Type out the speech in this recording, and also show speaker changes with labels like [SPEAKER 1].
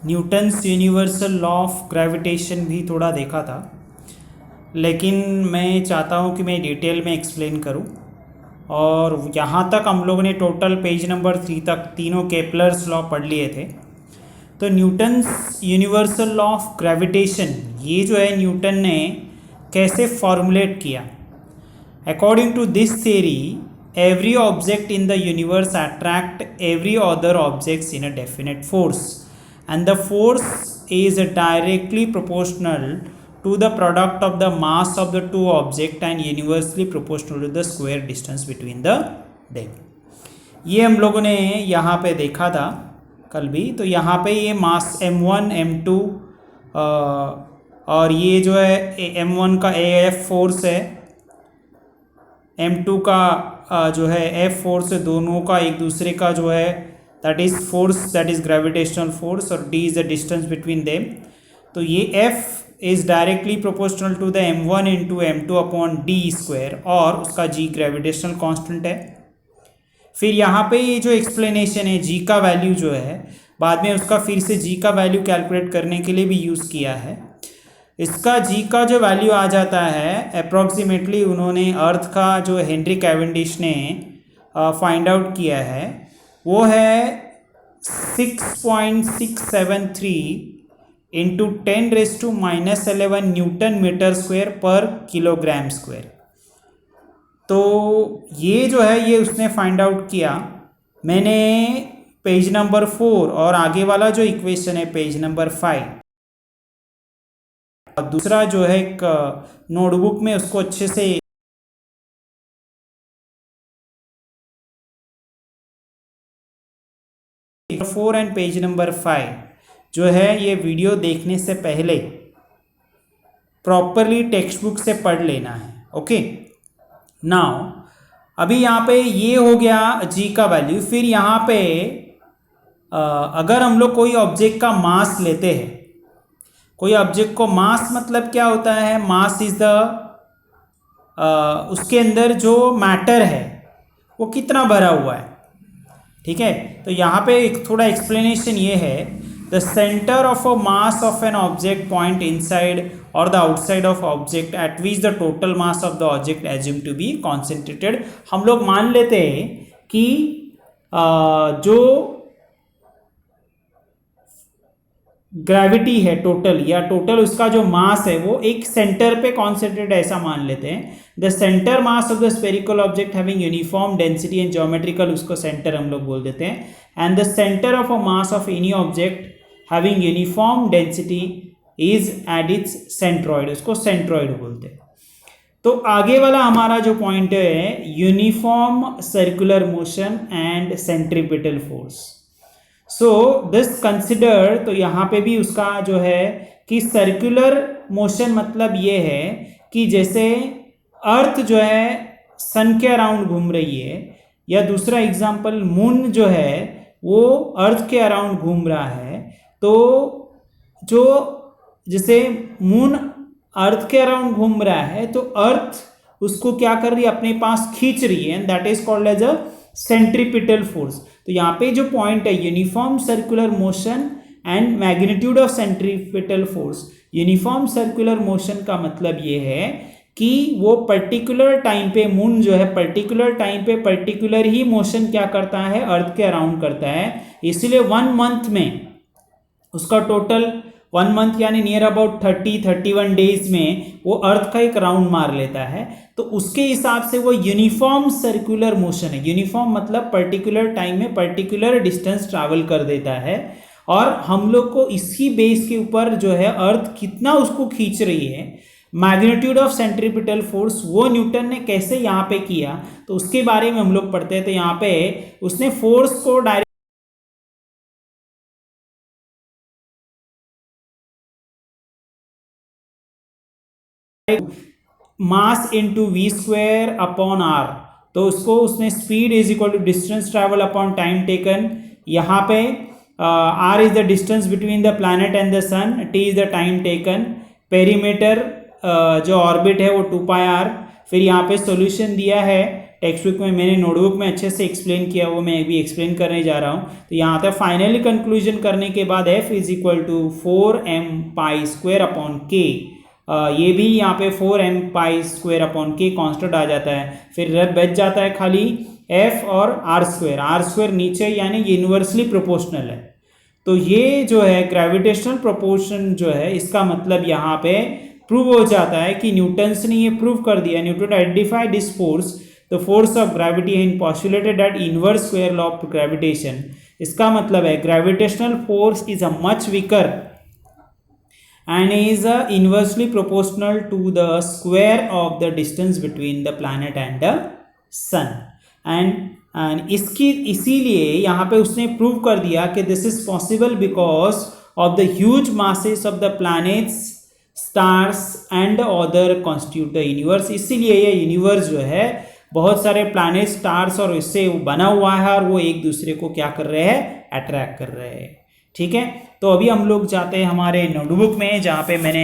[SPEAKER 1] Newton's universal law of gravitation भी थोड़ा देखा था, लेकिन मैं चाहता हूँ कि मैं डिटेल में एक्सप्लेन करूँ। और यहाँ तक हम लोगों ने टोटल पेज नंबर 3 तक तीनों केपलर्स लॉ पढ़ लिए थे। तो Newton's universal law of gravitation ये जो है न्यूटन ने कैसे फॉर्मुलेट किया। According to this theory, every object in the universe attract every other objects in a definite force, and the force is directly proportional to the product of the mass of the two objects and universally proportional to the square distance between the them. ये हम लोगों ने यहाँ पे देखा था कल भी। तो यहाँ पे ये मास m1 m2 और ये जो है m1 का AF फोर्स है, m2 का जो है F फोर्स है, दोनों का एक दूसरे का जो है that is force, that is gravitational force, और d is the distance between them. तो ये F is directly proportional to the m1 into m2 upon d square, और उसका g ग्रेविटेशनल कांस्टेंट है। फिर यहाँ पे ये जो एक्सप्लेनेशन है g का वैल्यू जो है, बाद में उसका फिर से g का वैल्यू कैलकुलेट करने के लिए भी यूज़ किया है। इसका g का जो वैल्यू आ जाता है अप्रॉक्सीमेटली, उन्होंने अर्थ का जो हेनरी कैवेंडिश ने फाइंड आउट किया है वो है 6.673 इंटू 10⁻⁻11 न्यूटन मीटर स्क्वायर पर किलोग्राम स्क्वायर। तो ये जो है ये उसने फाइंड आउट किया। मैंने पेज नंबर 4 और आगे वाला जो इक्वेशन है पेज नंबर 5, दूसरा जो है एक नोटबुक में उसको अच्छे से 4 एंड पेज नंबर 5 जो है ये वीडियो देखने से पहले प्रॉपरली टेक्स्ट बुक से पढ़ लेना है। ओके, नाउ अभी यहाँ पे ये हो गया जी का वैल्यू। फिर यहाँ पे अगर हम लोग कोई ऑब्जेक्ट का मास लेते हैं, कोई ऑब्जेक्ट को मास मतलब क्या होता है, मास इज द उसके अंदर जो मैटर है वो कितना भरा हुआ है। ठीक है, तो यहाँ पे एक थोड़ा एक्सप्लेनेशन ये है, the centre of a mass of an object point inside और the outside of object at which the total mass of the object assume to be concentrated. हम लोग मान लेते हैं कि जो ग्रेविटी है टोटल, या टोटल उसका जो मास है वो एक सेंटर पे कॉन्सेंट्रेट, ऐसा मान लेते हैं। The centre mass of the spherical object having uniform density and geometrical, उसको सेंटर हम लोग बोल देते हैं। And the centre of a mass of any object having uniform density is at its centroid, उसको सेंट्रॉइड बोलते हैं। तो आगे वाला हमारा जो पॉइंट है, uniform circular motion and centripetal force. So this consider, तो यहाँ पे भी उसका जो है कि सर्कुलर मोशन मतलब ये है कि जैसे अर्थ जो है सन के अराउंड घूम रही है, या दूसरा एग्जांपल मून जो है वो अर्थ के अराउंड घूम रहा है। तो जो जैसे मून अर्थ के अराउंड घूम रहा है तो अर्थ उसको क्या कर रही है, अपने पास खींच रही है, and that is called as a centripetal force. तो यहाँ पे जो पॉइंट है uniform circular motion and magnitude of centripetal force. Uniform circular motion का मतलब ये है कि वो पर्टिकुलर टाइम पे मून जो है पर्टिकुलर टाइम पे पर्टिकुलर ही मोशन क्या करता है, अर्थ के अराउंड करता है। इसलिए 1 मंथ में उसका टोटल 1 मंथ यानी नियर अबाउट 30-31 डेज में वो अर्थ का एक राउंड मार लेता है। तो उसके हिसाब से वो यूनिफॉर्म सर्कुलर मोशन है। यूनिफॉर्म मतलब पर्टिकुलर टाइम में पर्टिकुलर डिस्टेंस ट्रैवल कर देता है, और हम लोग को इसी बेस के ऊपर जो है अर्थ कितना उसको खींच रही है, मैग्नीट्यूड ऑफ सेंट्रीपिटल फोर्स, वो न्यूटन ने कैसे यहाँ पे किया, तो उसके बारे में हम लोग पढ़ते हैं। तो यहाँ पे उसने फोर्स को direct mass into v square upon r, तो उसको उसने speed is equal to distance travel upon time taken. यहाँ पे r is the distance between the planet and the sun, t is the time taken, perimeter जो orbit है वो 2πr। फिर यहाँ पे सॉल्यूशन दिया है टेक्स्ट बुक में, मैंने नोटबुक में अच्छे से एक्सप्लेन किया, वो मैं भी एक्सप्लेन करने जा रहा हूँ। तो यहाँ तक फाइनली कंक्लूजन करने के बाद f is equal to 4m² upon k, ये भी यहाँ पे 4m² अपॉन k कॉन्स्टेंट आ जाता है, फिर बच जाता है खाली f और r² नीचे, यानी यूनिवर्सली प्रोपोर्शनल है। तो ये जो है ग्रेविटेशनल प्रोपोर्शन जो है, इसका मतलब यहाँ पे प्रूव हो जाता है कि न्यूटन्स ने ये प्रूव कर दिया, Newton identified this force, the force of gravity and postulated that inverse square law of gravitation. इसका मतलब है gravitational force is a much weaker and is inversely proportional to the square of the distance between the planet and the sun, and इसकी इसीलिए यहाँ पे उसने prove कर दिया कि this is possible because of the huge masses of the planets, stars and other constitute the universe. इसीलिए ये यूनिवर्स जो है बहुत सारे प्लैनेट, स्टार्स और इससे बना हुआ है, और वो एक दूसरे को क्या कर रहे हैं, अट्रैक्ट कर रहे हैं। ठीक है, तो अभी हम लोग जाते हैं हमारे नोटबुक में, जहाँ पे मैंने